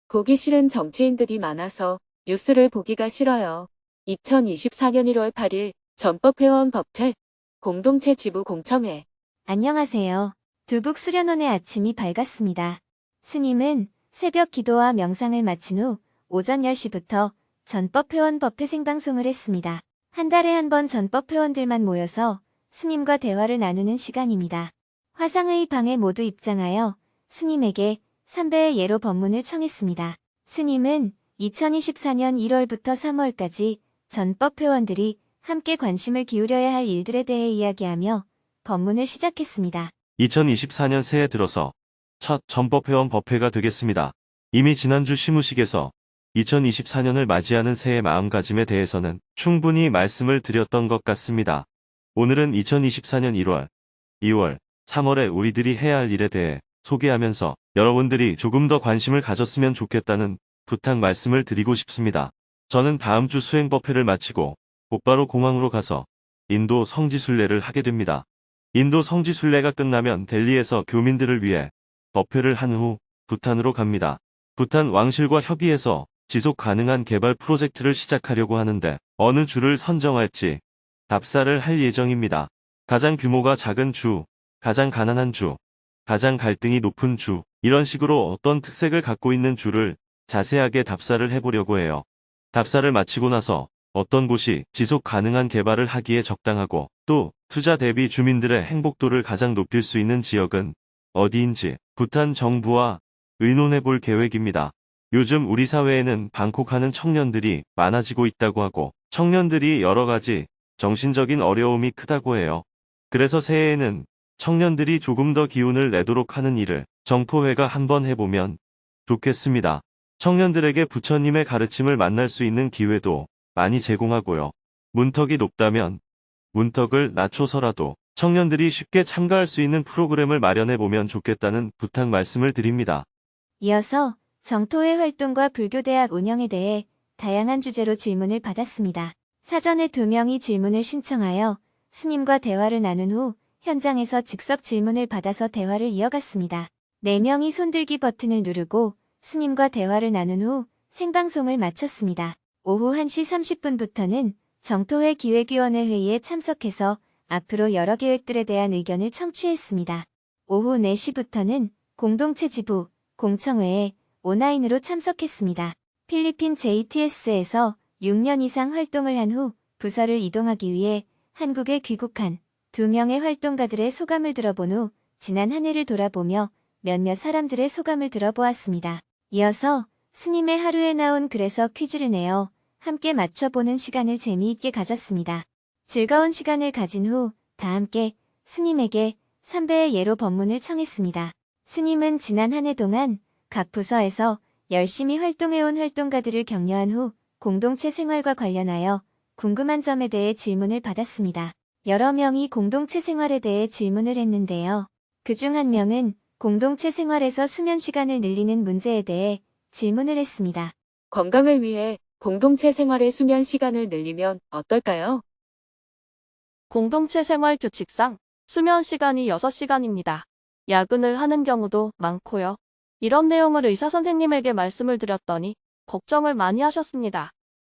보기 싫은 정치인들이 많아서 뉴스를 보기가 싫어요. 2024년 1월 8일 전법회원 법퇴 공동체 지부 공청회. 안녕하세요. 두북 수련원의 아침이 밝았습니다. 스님은 새벽 기도와 명상을 마친 후 오전 10시부터 전법회원 법회 생방송을 했습니다. 한 달에 한 번 전법회원들만 모여서 스님과 대화를 나누는 시간입니다. 화상의 방에 모두 입장하여 스님에게 3배의 예로 법문을 청했습니다. 스님은 2024년 1월부터 3월까지 전법회원들이 함께 관심을 기울여야 할 일들에 대해 이야기하며 법문을 시작했습니다. 2024년 새해 들어서 첫 전법회원 법회가 되겠습니다. 이미 지난주 시무식에서 2024년을 맞이하는 새해 마음가짐에 대해서는 충분히 말씀을 드렸던 것 같습니다. 오늘은 2024년 1월, 2월, 3월에 우리들이 해야 할 일에 대해 소개하면서 여러분들이 조금 더 관심을 가졌으면 좋겠다는 부탁 말씀을 드리고 싶습니다. 저는 다음 주 수행법회를 마치고 곧바로 공항으로 가서 인도 성지순례를 하게 됩니다. 인도 성지순례가 끝나면 델리에서 교민들을 위해 법회를 한 후 부탄으로 갑니다. 부탄 왕실과 협의해서 지속 가능한 개발 프로젝트를 시작하려고 하는데 어느 주를 선정할지 답사를 할 예정입니다. 가장 규모가 작은 주, 가장 가난한 주, 가장 갈등이 높은 주, 이런 식으로 어떤 특색을 갖고 있는 주를 자세하게 답사를 해보려고 해요. 답사를 마치고 나서 어떤 곳이 지속 가능한 개발을 하기에 적당하고 또 투자 대비 주민들의 행복도를 가장 높일 수 있는 지역은 어디인지 부탄 정부와 의논해 볼 계획입니다. 요즘 우리 사회에는 방콕하는 청년들이 많아지고 있다고 하고 청년들이 여러 가지 정신적인 어려움이 크다고 해요. 그래서 새해에는 청년들이 조금 더 기운을 내도록 하는 일을 정포회가 한번 해보면 좋겠습니다. 청년들에게 부처님의 가르침을 만날 수 있는 기회도 많이 제공하고요. 문턱이 높다면 문턱을 낮춰서라도 청년들이 쉽게 참가할 수 있는 프로그램을 마련해보면 좋겠다는 부탁 말씀을 드립니다. 이어서 정토회 활동과 불교대학 운영에 대해 다양한 주제로 질문을 받았습니다. 사전에 2명이 질문을 신청하여 스님과 대화를 나눈 후 현장에서 즉석 질문을 받아서 대화를 이어갔습니다. 4명이 손들기 버튼을 누르고 스님과 대화를 나눈 후 생방송을 마쳤습니다. 오후 1시 30분부터는 정토회 기획위원회 회의에 참석해서 앞으로 여러 계획들에 대한 의견을 청취했습니다. 오후 4시부터는 공동체 지부, 공청회에 온라인으로 참석했습니다. 필리핀 JTS에서 6년 이상 활동을 한 후 부서를 이동하기 위해 한국에 귀국한 2명의 활동가들의 소감을 들어본 후 지난 한 해를 돌아보며 몇몇 사람들의 소감을 들어보았습니다. 이어서 스님의 하루에 나온 글에서 퀴즈를 내어 함께 맞춰보는 시간을 재미있게 가졌습니다. 즐거운 시간을 가진 후 다 함께 스님에게 3배의 예로 법문을 청했습니다. 스님은 지난 한 해 동안 각 부서에서 열심히 활동해온 활동가들을 격려한 후 공동체 생활과 관련하여 궁금한 점에 대해 질문을 받았습니다. 여러 명이 공동체 생활에 대해 질문을 했는데요. 그중 한 명은 공동체 생활에서 수면 시간을 늘리는 문제에 대해 질문을 했습니다. 건강을 위해 공동체 생활의 수면 시간을 늘리면 어떨까요? 공동체 생활 규칙상 수면 시간이 6시간입니다. 야근을 하는 경우도 많고요. 이런 내용을 의사 선생님에게 말씀을 드렸더니 걱정을 많이 하셨습니다.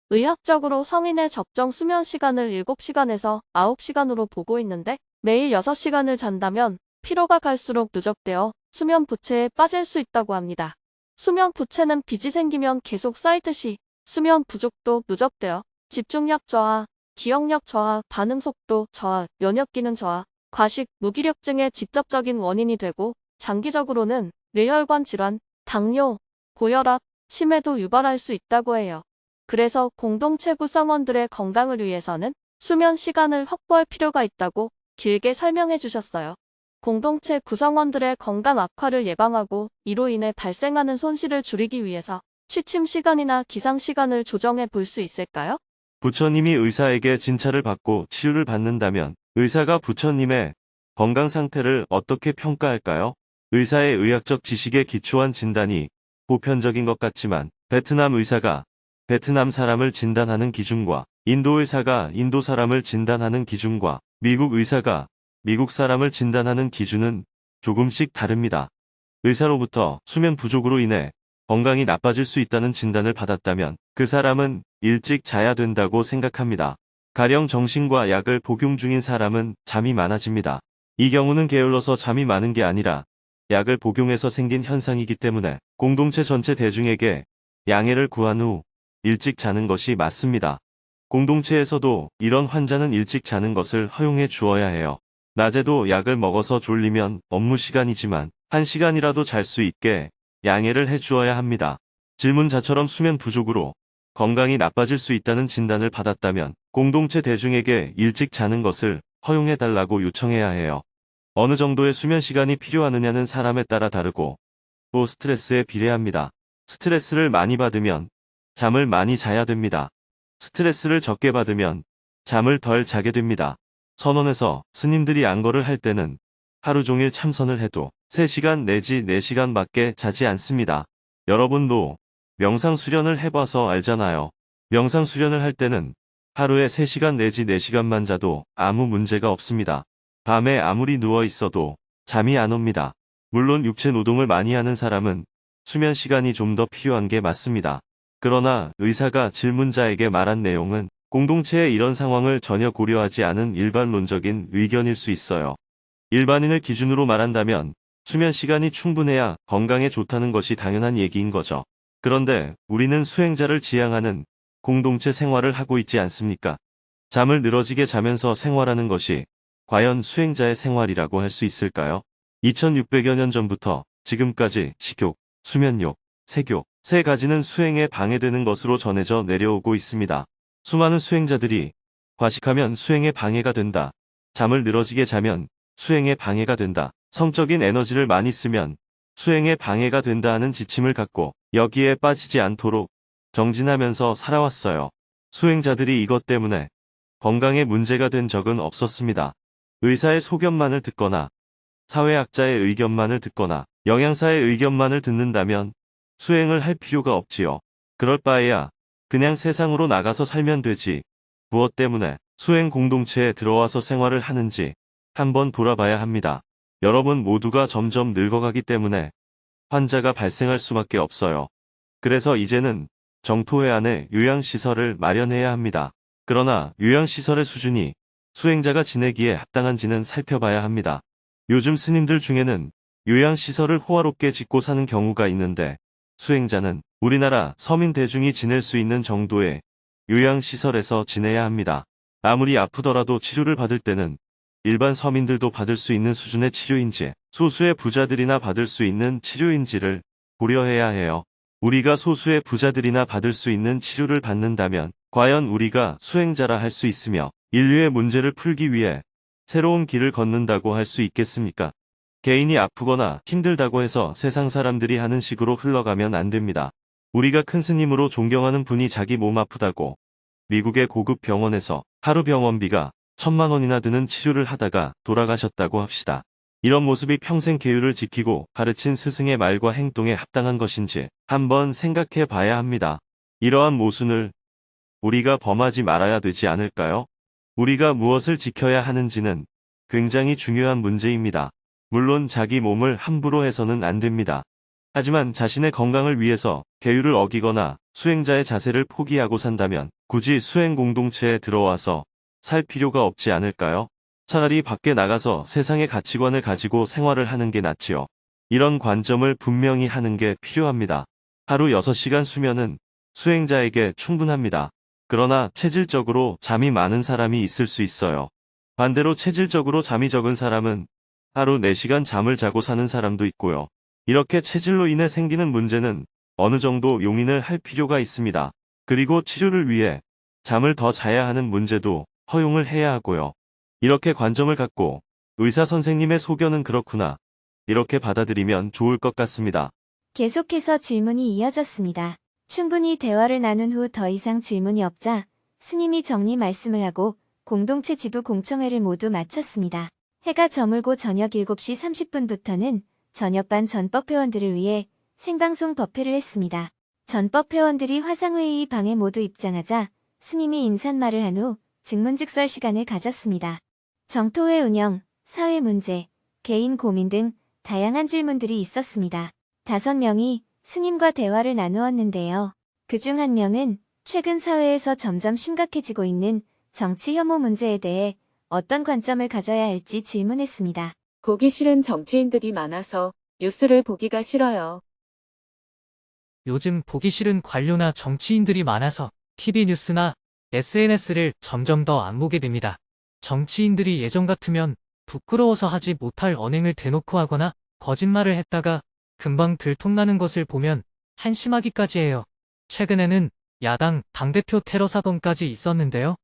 의학적으로 성인의 적정 수면 시간을 7시간에서 9시간으로 보고 있는데 매일 6시간을 잔다면 피로가 갈수록 누적되어 수면 부채에 빠질 수 있다고 합니다. 수면 부채는 빚이 생기면 계속 쌓이듯이 수면 부족도 누적되어 집중력 저하, 기억력 저하, 반응 속도 저하, 면역 기능 저하, 과식, 무기력증의 직접적인 원인이 되고 장기적으로는 뇌혈관 질환, 당뇨, 고혈압, 치매도 유발할 수 있다고 해요. 그래서 공동체 구성원들의 건강을 위해서는 수면 시간을 확보할 필요가 있다고 길게 설명해 주셨어요. 공동체 구성원들의 건강 악화를 예방하고 이로 인해 발생하는 손실을 줄이기 위해서 취침 시간이나 기상 시간을 조정해 볼 수 있을까요? 부처님이 의사에게 진찰을 받고 치유를 받는다면 의사가 부처님의 건강 상태를 어떻게 평가할까요? 의사의 의학적 지식에 기초한 진단이 보편적인 것 같지만 베트남 의사가 베트남 사람을 진단하는 기준과 인도 의사가 인도 사람을 진단하는 기준과 미국 의사가 미국 사람을 진단하는 기준은 조금씩 다릅니다. 의사로부터 수면 부족으로 인해 건강이 나빠질 수 있다는 진단을 받았다면 그 사람은 일찍 자야 된다고 생각합니다. 가령 정신과 약을 복용 중인 사람은 잠이 많아집니다. 이 경우는 게을러서 잠이 많은 게 아니라 약을 복용해서 생긴 현상이기 때문에 공동체 전체 대중에게 양해를 구한 후 일찍 자는 것이 맞습니다. 공동체에서도 이런 환자는 일찍 자는 것을 허용해 주어야 해요. 낮에도 약을 먹어서 졸리면 업무 시간이지만 1시간이라도 잘 수 있게 양해를 해 주어야 합니다. 질문자처럼 수면 부족으로 건강이 나빠질 수 있다는 진단을 받았다면 공동체 대중에게 일찍 자는 것을 허용해 달라고 요청해야 해요. 어느 정도의 수면 시간이 필요하느냐는 사람에 따라 다르고 또 스트레스에 비례합니다. 스트레스를 많이 받으면 잠을 많이 자야 됩니다. 스트레스를 적게 받으면 잠을 덜 자게 됩니다. 선원에서 스님들이 안거를 할 때는 하루 종일 참선을 해도 3시간 내지 4시간밖에 자지 않습니다. 여러분도 명상 수련을 해봐서 알잖아요. 명상 수련을 할 때는 하루에 3시간 내지 4시간만 자도 아무 문제가 없습니다. 밤에 아무리 누워 있어도 잠이 안 옵니다. 물론 육체 노동을 많이 하는 사람은 수면 시간이 좀 더 필요한 게 맞습니다. 그러나 의사가 질문자에게 말한 내용은 공동체의 이런 상황을 전혀 고려하지 않은 일반론적인 의견일 수 있어요. 일반인을 기준으로 말한다면 수면 시간이 충분해야 건강에 좋다는 것이 당연한 얘기인 거죠. 그런데 우리는 수행자를 지향하는 공동체 생활을 하고 있지 않습니까? 잠을 늘어지게 자면서 생활하는 것이 과연 수행자의 생활이라고 할 수 있을까요? 2600여 년 전부터 지금까지 식욕, 수면욕, 색욕, 세 가지는 수행에 방해되는 것으로 전해져 내려오고 있습니다. 수많은 수행자들이 과식하면 수행에 방해가 된다. 잠을 늘어지게 자면 수행에 방해가 된다. 성적인 에너지를 많이 쓰면 수행에 방해가 된다 하는 지침을 갖고 여기에 빠지지 않도록 정진하면서 살아왔어요. 수행자들이 이것 때문에 건강에 문제가 된 적은 없었습니다. 의사의 소견만을 듣거나 사회학자의 의견만을 듣거나 영양사의 의견만을 듣는다면 수행을 할 필요가 없지요. 그럴 바에야 그냥 세상으로 나가서 살면 되지. 무엇 때문에 수행 공동체에 들어와서 생활을 하는지 한번 돌아봐야 합니다. 여러분 모두가 점점 늙어가기 때문에 환자가 발생할 수밖에 없어요. 그래서 이제는 정토회 안에 요양시설을 마련해야 합니다. 그러나 요양시설의 수준이 수행자가 지내기에 합당한지는 살펴봐야 합니다. 요즘 스님들 중에는 요양시설을 호화롭게 짓고 사는 경우가 있는데 수행자는 우리나라 서민 대중이 지낼 수 있는 정도의 요양시설에서 지내야 합니다. 아무리 아프더라도 치료를 받을 때는 일반 서민들도 받을 수 있는 수준의 치료인지 소수의 부자들이나 받을 수 있는 치료인지를 고려해야 해요. 우리가 소수의 부자들이나 받을 수 있는 치료를 받는다면 과연 우리가 수행자라 할 수 있으며 인류의 문제를 풀기 위해 새로운 길을 걷는다고 할 수 있겠습니까? 개인이 아프거나 힘들다고 해서 세상 사람들이 하는 식으로 흘러가면 안 됩니다. 우리가 큰 스님으로 존경하는 분이 자기 몸 아프다고 미국의 고급 병원에서 하루 병원비가 1000만 원이나 드는 치료를 하다가 돌아가셨다고 합시다. 이런 모습이 평생 계율을 지키고 가르친 스승의 말과 행동에 합당한 것인지 한번 생각해 봐야 합니다. 이러한 모순을 우리가 범하지 말아야 되지 않을까요? 우리가 무엇을 지켜야 하는지는 굉장히 중요한 문제입니다. 물론 자기 몸을 함부로 해서는 안 됩니다. 하지만 자신의 건강을 위해서 계율을 어기거나 수행자의 자세를 포기하고 산다면 굳이 수행 공동체에 들어와서 살 필요가 없지 않을까요? 차라리 밖에 나가서 세상의 가치관을 가지고 생활을 하는 게 낫지요. 이런 관점을 분명히 하는 게 필요합니다. 하루 6시간 수면은 수행자에게 충분합니다. 그러나 체질적으로 잠이 많은 사람이 있을 수 있어요. 반대로 체질적으로 잠이 적은 사람은 하루 4시간 잠을 자고 사는 사람도 있고요. 이렇게 체질로 인해 생기는 문제는 어느 정도 용인을 할 필요가 있습니다. 그리고 치료를 위해 잠을 더 자야 하는 문제도 허용을 해야 하고요. 이렇게 관점을 갖고 의사 선생님의 소견은 그렇구나. 이렇게 받아들이면 좋을 것 같습니다. 계속해서 질문이 이어졌습니다. 충분히 대화를 나눈 후 더 이상 질문이 없자 스님이 정리 말씀을 하고 공동체 지부 공청회를 모두 마쳤습니다. 해가 저물고 저녁 7시 30분부터는 저녁반 전법 회원들을 위해 생방송 법회를 했습니다. 전법 회원들이 화상회의 방에 모두 입장하자 스님이 인사말을 한 후 증문즉설 시간을 가졌습니다. 정토회 운영, 사회 문제, 개인 고민 등 다양한 질문들이 있었습니다. 5명이 스님과 대화를 나누었는데요. 그중 한 명은 최근 사회에서 점점 심각해지고 있는 정치 혐오 문제에 대해 어떤 관점을 가져야 할지 질문했습니다. 보기 싫은 정치인들이 많아서 뉴스를 보기가 싫어요. 요즘 보기 싫은 관료나 정치인들이 많아서 TV 뉴스나 SNS를 점점 더 안 보게 됩니다. 정치인들이 예전 같으면 부끄러워서 하지 못할 언행을 대놓고 하거나 거짓말을 했다가 금방 들통나는 것을 보면 한심하기까지 해요. 최근에는 야당 당대표 테러 사건까지 있었는데요.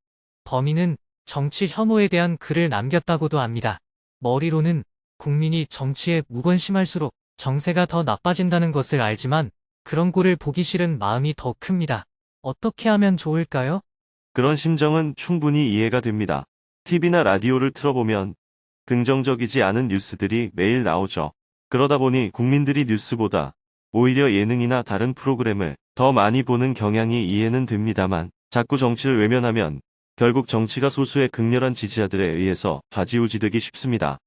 범인은 정치 혐오에 대한 글을 남겼다고도 합니다. 머리로는 국민이 정치에 무관심할수록 정세가 더 나빠진다는 것을 알지만 그런 꼴을 보기 싫은 마음이 더 큽니다. 어떻게 하면 좋을까요? 그런 심정은 충분히 이해가 됩니다. TV나 라디오를 틀어보면 긍정적이지 않은 뉴스들이 매일 나오죠. 그러다 보니 국민들이 뉴스보다 오히려 예능이나 다른 프로그램을 더 많이 보는 경향이 이해는 됩니다만 자꾸 정치를 외면하면 결국 정치가 소수의 극렬한 지지자들에 의해서 좌지우지되기 쉽습니다.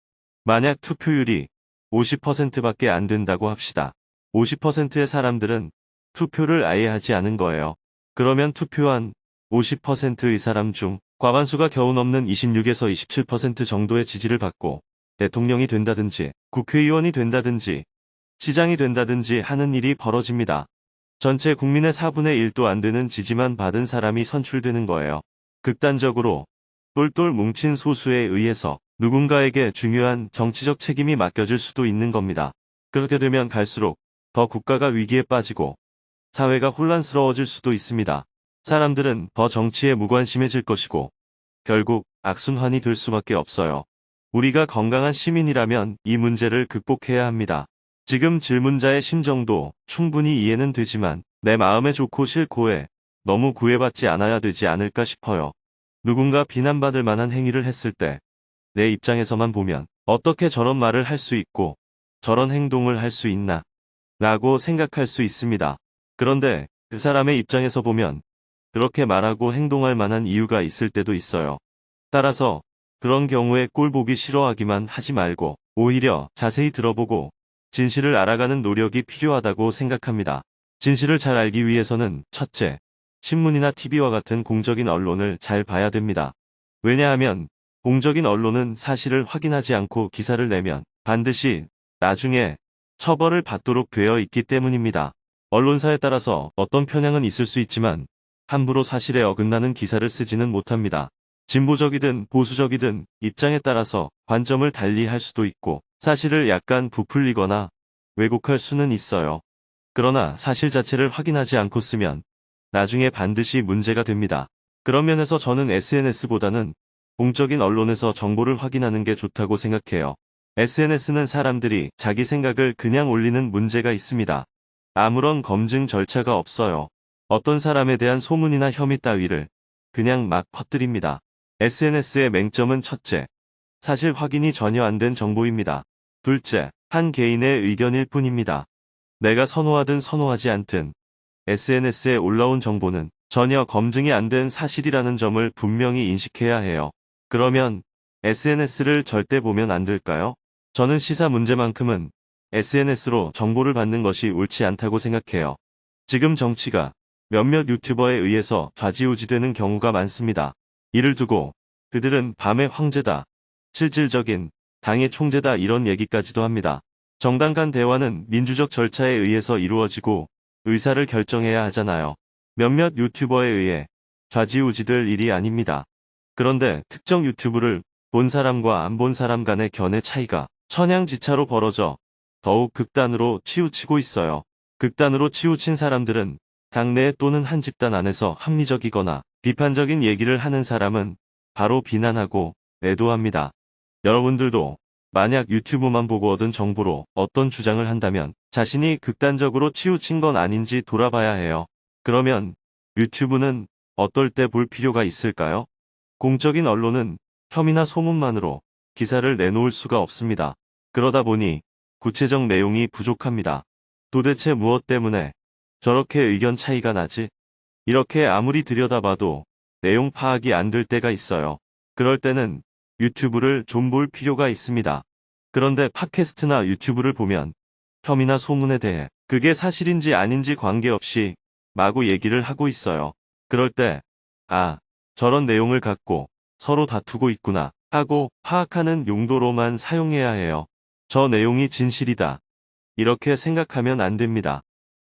만약 투표율이 50%밖에 안 된다고 합시다. 50%의 사람들은 투표를 아예 하지 않은 거예요. 그러면 투표한 50%의 사람 중 과반수가 겨우 넘는 26에서 27% 정도의 지지를 받고 대통령이 된다든지 국회의원이 된다든지 시장이 된다든지 하는 일이 벌어집니다. 전체 국민의 4분의 1도 안 되는 지지만 받은 사람이 선출되는 거예요. 극단적으로 똘똘 뭉친 소수에 의해서 누군가에게 중요한 정치적 책임이 맡겨질 수도 있는 겁니다. 그렇게 되면 갈수록 더 국가가 위기에 빠지고 사회가 혼란스러워질 수도 있습니다. 사람들은 더 정치에 무관심해질 것이고 결국 악순환이 될 수밖에 없어요. 우리가 건강한 시민이라면 이 문제를 극복해야 합니다. 지금 질문자의 심정도 충분히 이해는 되지만 내 마음에 좋고 싫고에 너무 구애받지 않아야 되지 않을까 싶어요. 누군가 비난받을 만한 행위를 했을 때 내 입장에서만 보면 어떻게 저런 말을 할 수 있고 저런 행동을 할 수 있나 라고 생각할 수 있습니다. 그런데 그 사람의 입장에서 보면 그렇게 말하고 행동할 만한 이유가 있을 때도 있어요. 따라서 그런 경우에 꼴 보기 싫어하기만 하지 말고 오히려 자세히 들어보고 진실을 알아가는 노력이 필요하다고 생각합니다. 진실을 잘 알기 위해서는 첫째, 신문이나 TV와 같은 공적인 언론을 잘 봐야 됩니다. 왜냐하면 공적인 언론은 사실을 확인하지 않고 기사를 내면 반드시 나중에 처벌을 받도록 되어 있기 때문입니다. 언론사에 따라서 어떤 편향은 있을 수 있지만 함부로 사실에 어긋나는 기사를 쓰지는 못합니다. 진보적이든 보수적이든 입장에 따라서 관점을 달리 할 수도 있고 사실을 약간 부풀리거나 왜곡할 수는 있어요. 그러나 사실 자체를 확인하지 않고 쓰면 나중에 반드시 문제가 됩니다. 그런 면에서 저는 SNS보다는 공적인 언론에서 정보를 확인하는 게 좋다고 생각해요. SNS는 사람들이 자기 생각을 그냥 올리는 문제가 있습니다. 아무런 검증 절차가 없어요. 어떤 사람에 대한 소문이나 혐의 따위를 그냥 막 퍼뜨립니다. SNS의 맹점은 첫째, 사실 확인이 전혀 안 된 정보입니다. 둘째, 한 개인의 의견일 뿐입니다. 내가 선호하든 선호하지 않든 SNS에 올라온 정보는 전혀 검증이 안 된 사실이라는 점을 분명히 인식해야 해요. 그러면 SNS를 절대 보면 안 될까요? 저는 시사 문제만큼은 SNS로 정보를 받는 것이 옳지 않다고 생각해요. 지금 정치가 몇몇 유튜버에 의해서 좌지우지되는 경우가 많습니다. 이를 두고 그들은 밤의 황제다, 실질적인 당의 총재다 이런 얘기까지도 합니다. 정당 간 대화는 민주적 절차에 의해서 이루어지고 의사를 결정해야 하잖아요. 몇몇 유튜버에 의해 좌지우지될 일이 아닙니다. 그런데 특정 유튜브를 본 사람과 안 본 사람 간의 견해 차이가 천양지차로 벌어져 더욱 극단으로 치우치고 있어요. 극단으로 치우친 사람들은 당내 또는 한 집단 안에서 합리적이거나 비판적인 얘기를 하는 사람은 바로 비난하고 애도합니다. 여러분들도 만약 유튜브만 보고 얻은 정보로 어떤 주장을 한다면 자신이 극단적으로 치우친 건 아닌지 돌아봐야 해요. 그러면 유튜브는 어떨 때 볼 필요가 있을까요? 공적인 언론은 혐의나 소문만으로 기사를 내놓을 수가 없습니다. 그러다 보니 구체적 내용이 부족합니다. 도대체 무엇 때문에 저렇게 의견 차이가 나지? 이렇게 아무리 들여다봐도 내용 파악이 안 될 때가 있어요. 그럴 때는 유튜브를 좀 볼 필요가 있습니다. 그런데 팟캐스트나 유튜브를 보면 혐의나 소문에 대해 그게 사실인지 아닌지 관계없이 마구 얘기를 하고 있어요. 그럴 때, 아, 저런 내용을 갖고 서로 다투고 있구나 하고 파악하는 용도로만 사용해야 해요. 저 내용이 진실이다. 이렇게 생각하면 안 됩니다.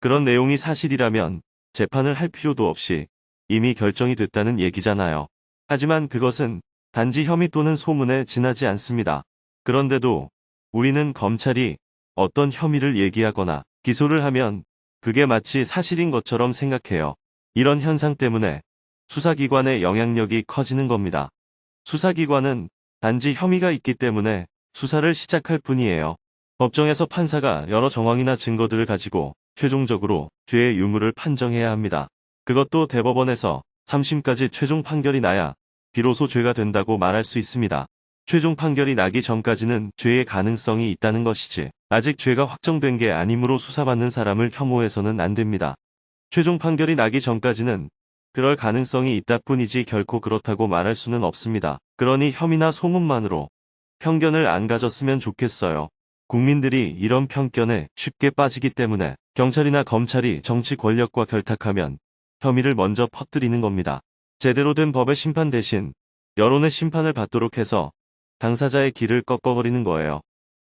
그런 내용이 사실이라면 재판을 할 필요도 없이 이미 결정이 됐다는 얘기잖아요. 하지만 그것은 단지 혐의 또는 소문에 지나지 않습니다. 그런데도 우리는 검찰이 어떤 혐의를 얘기하거나 기소를 하면 그게 마치 사실인 것처럼 생각해요. 이런 현상 때문에 수사기관의 영향력이 커지는 겁니다. 수사기관은 단지 혐의가 있기 때문에 수사를 시작할 뿐이에요. 법정에서 판사가 여러 정황이나 증거들을 가지고 최종적으로 죄의 유무를 판정해야 합니다. 그것도 대법원에서 3심까지 최종 판결이 나야 비로소 죄가 된다고 말할 수 있습니다. 최종 판결이 나기 전까지는 죄의 가능성이 있다는 것이지 아직 죄가 확정된 게 아니므로 수사받는 사람을 혐오해서는 안 됩니다. 최종 판결이 나기 전까지는 그럴 가능성이 있다 뿐이지 결코 그렇다고 말할 수는 없습니다. 그러니 혐의나 소문만으로 편견을 안 가졌으면 좋겠어요. 국민들이 이런 편견에 쉽게 빠지기 때문에 경찰이나 검찰이 정치 권력과 결탁하면 혐의를 먼저 퍼뜨리는 겁니다. 제대로 된 법의 심판 대신 여론의 심판을 받도록 해서 당사자의 길을 꺾어버리는 거예요.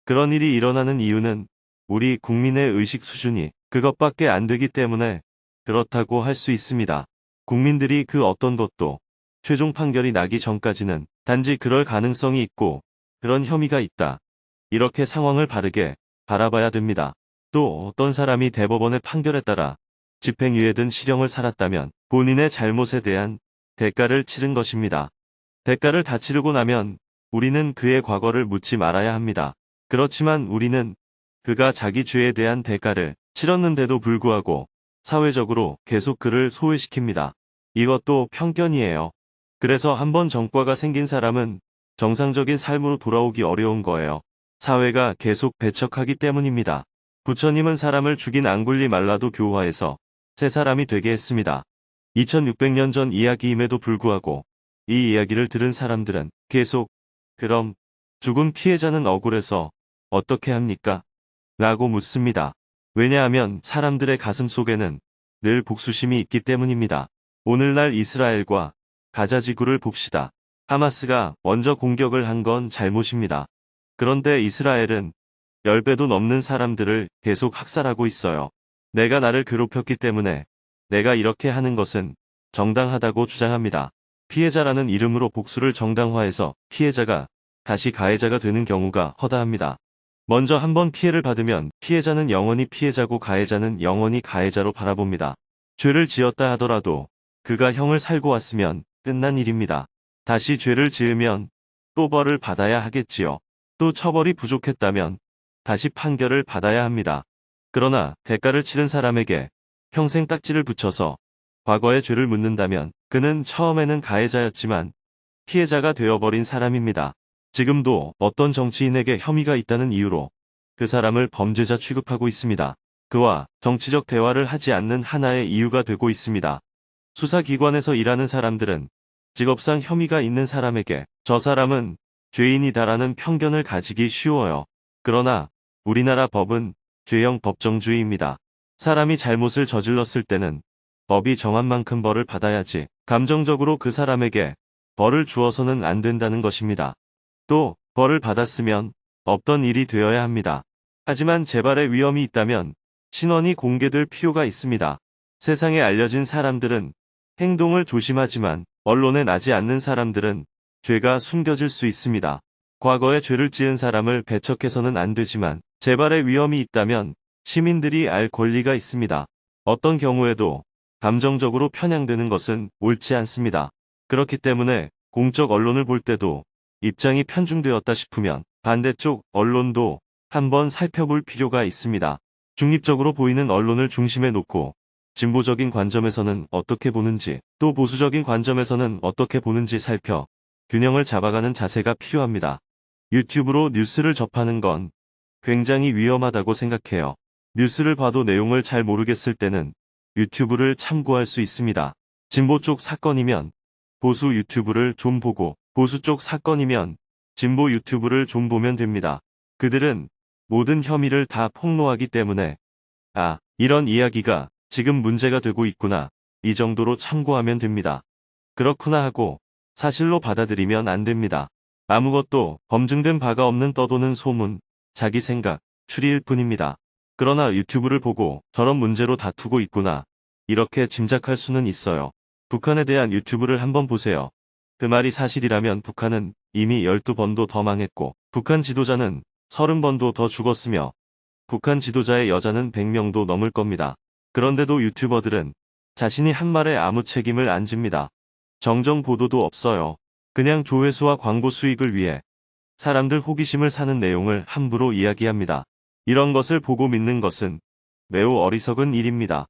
그런 일이 일어나는 이유는 우리 국민의 의식 수준이 그것밖에 안 되기 때문에 그렇다고 할 수 있습니다. 국민들이 그 어떤 것도 최종 판결이 나기 전까지는 단지 그럴 가능성이 있고 그런 혐의가 있다. 이렇게 상황을 바르게 바라봐야 됩니다. 또 어떤 사람이 대법원의 판결에 따라 집행유예든 실형을 살았다면 본인의 잘못에 대한 대가를 치른 것입니다. 대가를 다 치르고 나면 우리는 그의 과거를 묻지 말아야 합니다. 그렇지만 우리는 그가 자기 죄에 대한 대가를 치렀는데도 불구하고 사회적으로 계속 그를 소외시킵니다. 이것도 편견이에요. 그래서 한번 전과가 생긴 사람은 정상적인 삶으로 돌아오기 어려운 거예요. 사회가 계속 배척하기 때문입니다. 부처님은 사람을 죽인 앙굴리 말라도 교화해서 새 사람이 되게 했습니다. 2600년 전 이야기임에도 불구하고 이 이야기를 들은 사람들은 계속 그럼 죽은 피해자는 억울해서 어떻게 합니까? 라고 묻습니다. 왜냐하면 사람들의 가슴 속에는 늘 복수심이 있기 때문입니다. 오늘날 이스라엘과 가자 지구를 봅시다. 하마스가 먼저 공격을 한 건 잘못입니다. 그런데 이스라엘은 10배도 넘는 사람들을 계속 학살하고 있어요. 내가 나를 괴롭혔기 때문에 내가 이렇게 하는 것은 정당하다고 주장합니다. 피해자라는 이름으로 복수를 정당화해서 피해자가 다시 가해자가 되는 경우가 허다합니다. 먼저 한번 피해를 받으면 피해자는 영원히 피해자고 가해자는 영원히 가해자로 바라봅니다. 죄를 지었다 하더라도 그가 형을 살고 왔으면 끝난 일입니다. 다시 죄를 지으면 또 벌을 받아야 하겠지요. 또 처벌이 부족했다면 다시 판결을 받아야 합니다. 그러나 대가를 치른 사람에게 평생 딱지를 붙여서 과거의 죄를 묻는다면 그는 처음에는 가해자였지만 피해자가 되어버린 사람입니다. 지금도 어떤 정치인에게 혐의가 있다는 이유로 그 사람을 범죄자 취급하고 있습니다. 그와 정치적 대화를 하지 않는 하나의 이유가 되고 있습니다. 수사기관에서 일하는 사람들은 직업상 혐의가 있는 사람에게 저 사람은 죄인이다라는 편견을 가지기 쉬워요. 그러나 우리나라 법은 죄형 법정주의입니다. 사람이 잘못을 저질렀을 때는 법이 정한 만큼 벌을 받아야지 감정적으로 그 사람에게 벌을 주어서는 안 된다는 것입니다. 또 벌을 받았으면 없던 일이 되어야 합니다. 하지만 재발의 위험이 있다면 신원이 공개될 필요가 있습니다. 세상에 알려진 사람들은 행동을 조심하지만 언론에 나지 않는 사람들은 죄가 숨겨질 수 있습니다. 과거에 죄를 지은 사람을 배척해서는 안 되지만 재발의 위험이 있다면 시민들이 알 권리가 있습니다. 어떤 경우에도 감정적으로 편향되는 것은 옳지 않습니다. 그렇기 때문에 공적 언론을 볼 때도 입장이 편중되었다 싶으면 반대쪽 언론도 한번 살펴볼 필요가 있습니다. 중립적으로 보이는 언론을 중심에 놓고 진보적인 관점에서는 어떻게 보는지 또 보수적인 관점에서는 어떻게 보는지 살펴 균형을 잡아가는 자세가 필요합니다. 유튜브로 뉴스를 접하는 건 굉장히 위험하다고 생각해요. 뉴스를 봐도 내용을 잘 모르겠을 때는 유튜브를 참고할 수 있습니다. 진보 쪽 사건이면 보수 유튜브를 좀 보고 보수 쪽 사건이면 진보 유튜브를 좀 보면 됩니다. 그들은 모든 혐의를 다 폭로하기 때문에 아, 이런 이야기가 지금 문제가 되고 있구나. 이 정도로 참고하면 됩니다. 그렇구나 하고 사실로 받아들이면 안 됩니다. 아무것도 검증된 바가 없는 떠도는 소문, 자기 생각, 추리일 뿐입니다. 그러나 유튜브를 보고 저런 문제로 다투고 있구나. 이렇게 짐작할 수는 있어요. 북한에 대한 유튜브를 한번 보세요. 그 말이 사실이라면 북한은 이미 12번도 더 망했고 북한 지도자는 30번도 더 죽었으며 북한 지도자의 여자는 100명도 넘을 겁니다. 그런데도 유튜버들은 자신이 한 말에 아무 책임을 안 집니다. 정정 보도도 없어요. 그냥 조회수와 광고 수익을 위해 사람들 호기심을 사는 내용을 함부로 이야기합니다. 이런 것을 보고 믿는 것은 매우 어리석은 일입니다.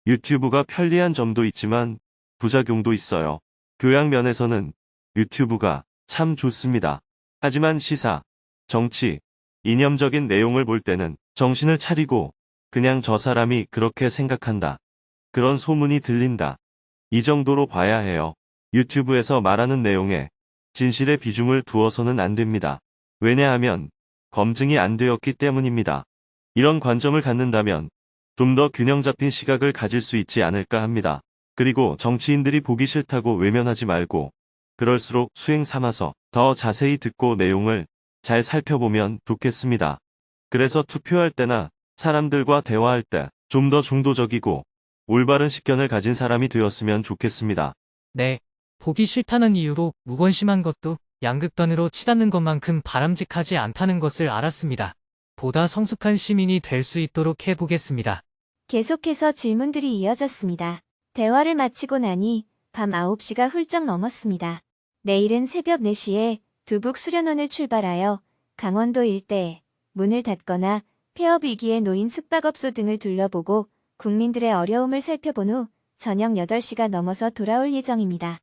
유튜브가 편리한 점도 있지만 부작용도 있어요. 교양 면에서는 유튜브가 참 좋습니다. 하지만 시사, 정치, 이념적인 내용을 볼 때는 정신을 차리고 그냥 저 사람이 그렇게 생각한다. 그런 소문이 들린다. 이 정도로 봐야 해요. 유튜브에서 말하는 내용에 진실의 비중을 두어서는 안 됩니다. 왜냐하면 검증이 안 되었기 때문입니다. 이런 관점을 갖는다면 좀 더 균형 잡힌 시각을 가질 수 있지 않을까 합니다. 그리고 정치인들이 보기 싫다고 외면하지 말고 그럴수록 수행 삼아서 더 자세히 듣고 내용을 잘 살펴보면 좋겠습니다. 그래서 투표할 때나 사람들과 대화할 때 좀 더 중도적이고 올바른 식견을 가진 사람이 되었으면 좋겠습니다. 네. 보기 싫다는 이유로 무관심한 것도 양극단으로 치닫는 것만큼 바람직하지 않다는 것을 알았습니다. 보다 성숙한 시민이 될 수 있도록 해보겠습니다. 계속해서 질문들이 이어졌습니다. 대화를 마치고 나니 밤 9시가 훌쩍 넘었습니다. 내일은 새벽 4시에 두북 수련원을 출발하여 강원도 일대에 문을 닫거나 폐업 위기에 놓인 숙박업소 등을 둘러보고 국민들의 어려움을 살펴본 후 저녁 8시가 넘어서 돌아올 예정입니다.